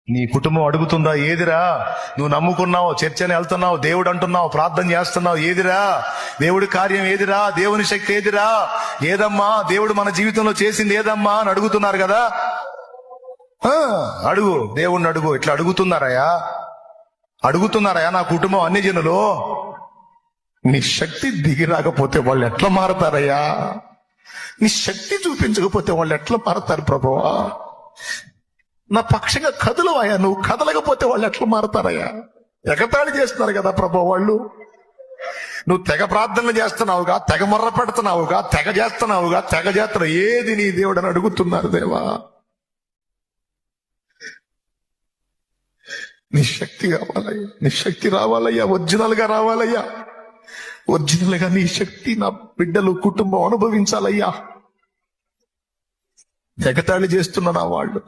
నీ కుటుంబం అడుగుతుందా? ఏదిరా నువ్వు నమ్ముకున్నావు, చర్చని వెళ్తున్నావు, దేవుడు అంటున్నావు, ప్రార్థన చేస్తున్నావు, ఏదిరా దేవుడి కార్యం? ఏదిరా దేవుని శక్తి? ఏదిరా? ఏదమ్మా దేవుడు మన జీవితంలో చేసింది? ఏదమ్మా అని అడుగుతున్నారు కదా. అడుగు, దేవుణ్ణి అడుగు. ఇట్లా అడుగుతున్నారయా నా కుటుంబం అన్ని జనులు. నీ శక్తి దిగి రాకపోతే వాళ్ళు ఎట్లా మారతారయ్యా? నీ శక్తి చూపించకపోతే వాళ్ళు ఎట్లా మారతారు ప్రభువా? నా పక్షంగా కదలవయ్యా, నువ్వు కదలకపోతే వాళ్ళు ఎట్లా మారతారయ్యా? ఎగతాళి చేస్తున్నారు కదా ప్రభు వాళ్ళు. నువ్వు తెగ ప్రార్థనలు చేస్తున్నావుగా, తెగ మొర్ర పెడుతున్నావుగా, తెగ చేస్తున్నావు, ఏది నీ దేవుడు అని అడుగుతున్నారు. దేవా, నీ శక్తి కావాలయ్యా, నీ శక్తి రావాలయ్యా, ఒరిజినల్ గా రావాలయ్యా. ఒరిజినల్ గా నీ శక్తి నా బిడ్డలు, కుటుంబం అనుభవించాలయ్యా. ఎగతాళి చేస్తున్నా వాళ్ళు.